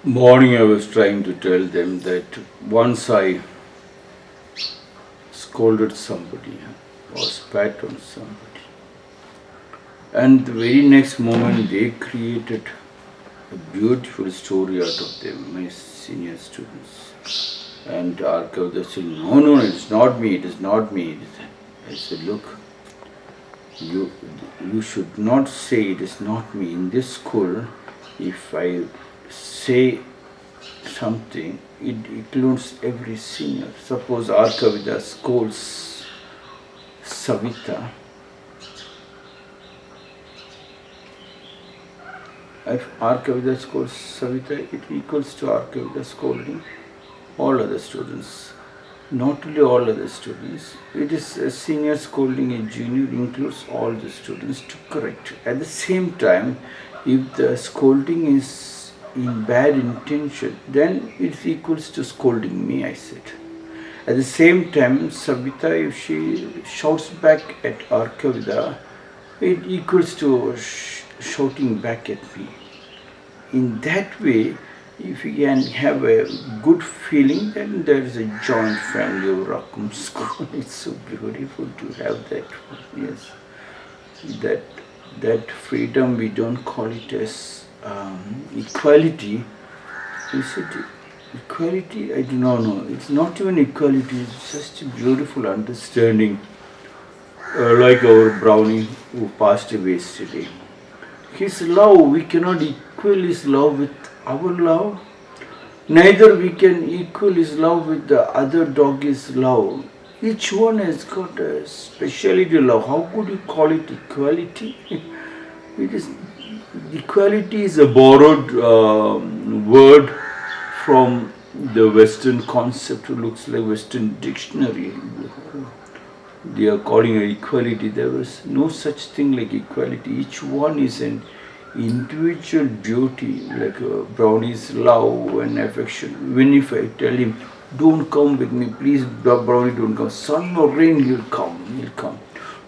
Morning I was trying to tell them that once I scolded somebody or spat on somebody, and the very next moment they created a beautiful story out of them, my senior students. And Arkav, they said, no, it's not me, it is not me. I said, look, you should not say it is not me. In this school, if I say something, it includes every senior. Suppose Arkavida scolds Savita. If Arkavida scolds Savita, it equals to Arkavida scolding all other students. Not only all other students, it is a senior scolding a junior includes all the students to correct. At the same time, if the scolding is in bad intention, then it equals to scolding me, I said. At the same time, Savita, if she shouts back at Arkavida, it equals to shouting back at me. In that way, if you can have a good feeling, then there is a joint family of Rakum school. It's so beautiful to have that. Yes, that freedom, we don't call it as equality. Is it equality? I do not know. It's not even equality. It's just a beautiful understanding, like our brownie who passed away yesterday. His love, we cannot equal his love with our love. Neither we can equal his love with the other dog's love. Each one has got a specialty love. How could you call it equality? It is equality is a borrowed word from the Western concept. It looks like Western dictionary. They are calling it equality. There was no such thing like equality. Each one is an individual beauty, like Brownie's love and affection. Even if I tell him, don't come with me, please Brownie, don't come. Sun or rain, he'll come.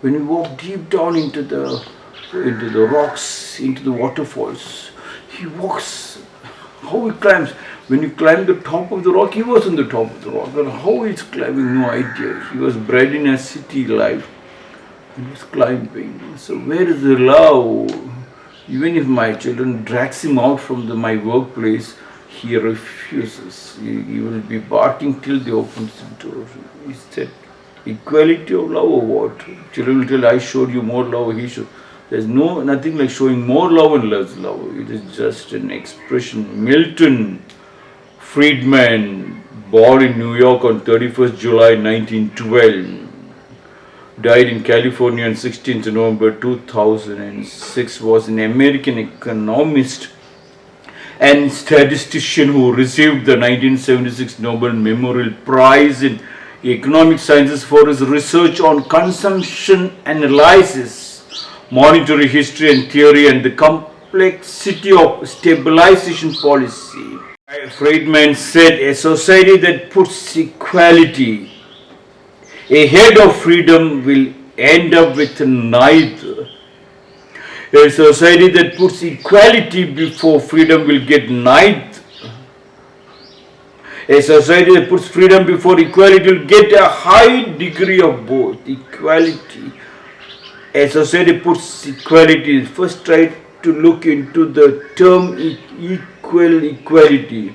When we walk deep down into the rocks, into the waterfalls, he walks. How he climbs. When you climb the top of the rock, he was on the top of the rock. But how he's climbing, no idea. He was bred in a city life. He was climbing. So where is the love? Even if my children drags him out from my workplace, he refuses. He will be barking till they open the door. Is that equality of love or what? Children will tell, I showed you more love, he showed. There's nothing like showing more love and less love. It is just an expression. Milton Friedman, born in New York on 31st July 1912. Died in California on 16th November 2006, was an American economist and statistician who received the 1976 Nobel Memorial Prize in Economic Sciences for his research on consumption analysis, monetary history and theory, and the complexity of stabilization policy. Friedman said, a society that puts equality ahead of freedom will end up with neither. A society that puts equality before freedom will get neither. A society that puts freedom before equality will get a high degree of both. Equality. A society that puts equality. First try to look into the term equality.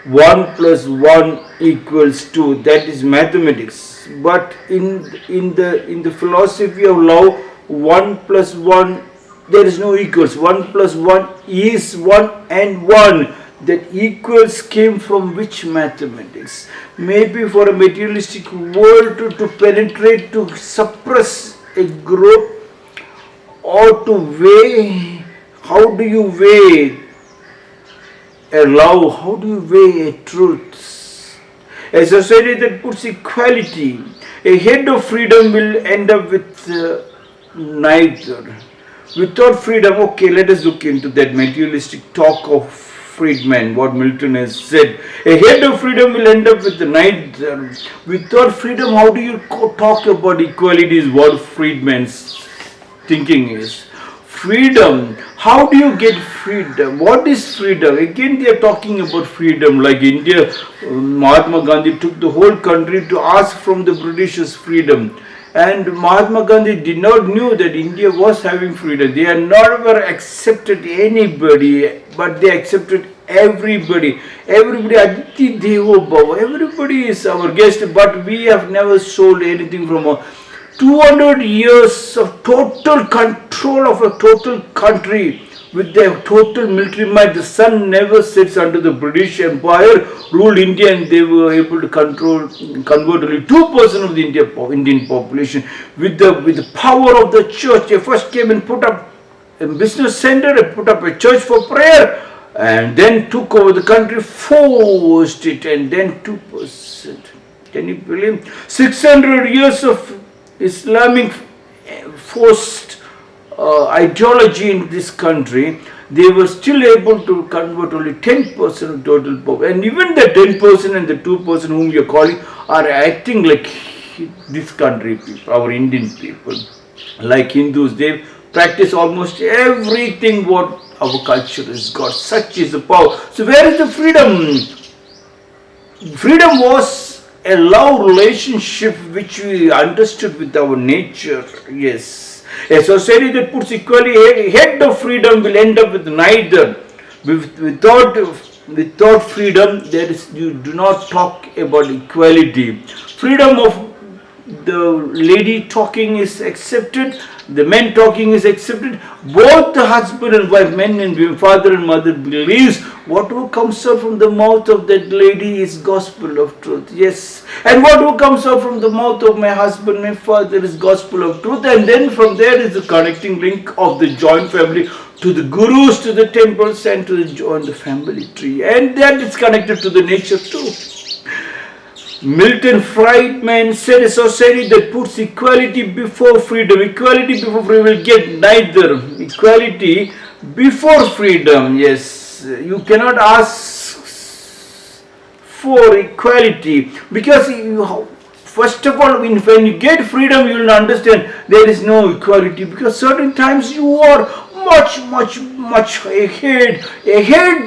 1 plus 1 equals 2. That is mathematics. But in the philosophy of love, 1 plus 1, there is no equals. 1 plus 1 is 1 and 1. That equals came from which mathematics? Maybe for a materialistic world to penetrate, to suppress a group, or to weigh. How do you weigh a love? How do you weigh a truth? A society that puts equality ahead of freedom will end up with neither. Without freedom, okay, let us look into that materialistic talk of Friedman, what Milton has said. Ahead of freedom will end up with neither. Without freedom, how do you talk about equality is what Friedman's thinking is. Freedom, How do you get freedom? What is freedom? Again, they are talking about freedom. Like India, Mahatma Gandhi took the whole country to ask from the Britishers freedom. And Mahatma Gandhi did not know that India was having freedom. They had never accepted anybody, but they accepted everybody. Everybody, Aditi Devo Bhava, everybody is our guest, but we have never sold anything from our 200 years of total control of a total country with their total military might. The sun never sets under the British Empire ruled India, and they were able to convert only 2% of the Indian population with the power of the church. They first came and put up a business center, they put up a church for prayer, and then took over the country, forced it, and then 2%. Can you believe? 600 years of Islamic forced ideology in this country, they were still able to convert only 10% of total population. And even the 10% and the 2% whom you are calling are acting like this country people, our Indian people. Like Hindus, they practice almost everything what our culture has got. Such is the power. So where is the freedom? Freedom was a love relationship which we understood with our nature. Yes. A society that puts equality ahead of freedom will end up with neither. Without freedom, you do not talk about equality. Freedom of the lady talking is accepted, the men talking is accepted. Both the husband and wife, men and father and mother believes whatever comes out from the mouth of that lady is gospel of truth. Yes. And whatever comes out from the mouth of my husband, my father is gospel of truth. And then from there is the connecting link of the joint family to the gurus, to the temples, and to the family tree. And that is connected to the nature too. Milton Friedman said a society that puts equality before freedom. Equality before freedom will get neither. Equality before freedom. Yes, you cannot ask for equality because first of all, when you get freedom, you will understand there is no equality, because certain times you are much ahead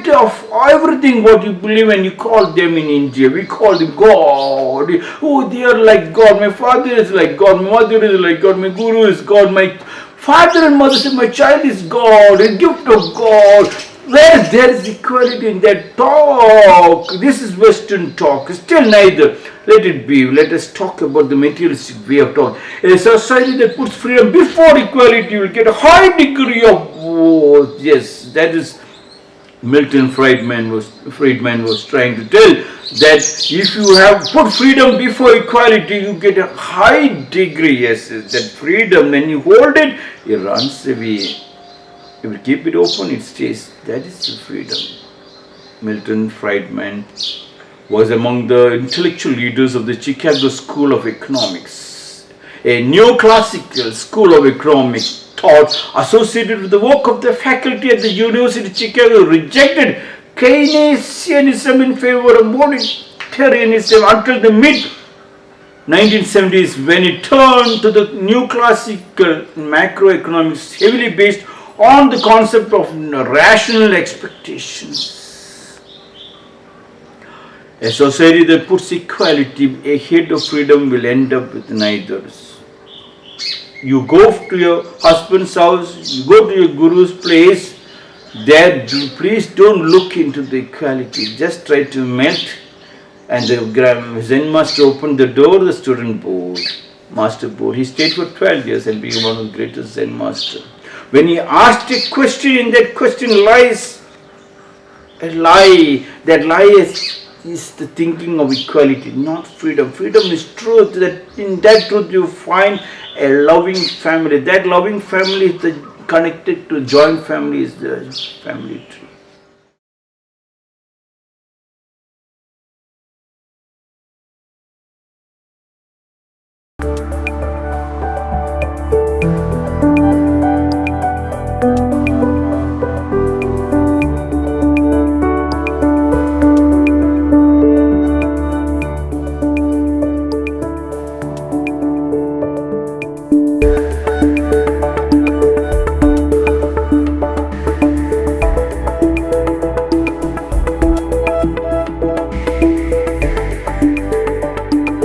of everything what you believe, and you call them in India. We call them God. Oh, they are like God. My father is like God. My mother is like God. My guru is God. My father and mother say my child is God, a gift of God. Where there is equality in that talk? This is Western talk. Still neither. Let it be. Let us talk about the materialistic way of talk. A society that puts freedom before equality will get a high degree of both. Yes, that is Milton Friedman was trying to tell, that if you have put freedom before equality, you get a high degree. Yes, that freedom, when you hold it, it runs away. If you keep it open, it stays. That is the freedom. Milton Friedman was among the intellectual leaders of the Chicago School of Economics, a neoclassical school of economics thought associated with the work of the faculty at the University of Chicago, rejected Keynesianism in favor of monetarianism until the mid-1970s, when it turned to the neoclassical macroeconomics heavily based on the concept of rational expectations. A society that puts equality ahead of freedom will end up with neither. You go to your husband's house, you go to your guru's place, there please don't look into the equality, just try to melt. And the Zen master opened the door, the student master board. He stayed for 12 years and became one of the greatest Zen masters. When he asked a question, in that question lies a lie. That lie is the thinking of equality, not freedom. Freedom is truth. That in that truth you find a loving family. That loving family is connected to joint family, is the family tree.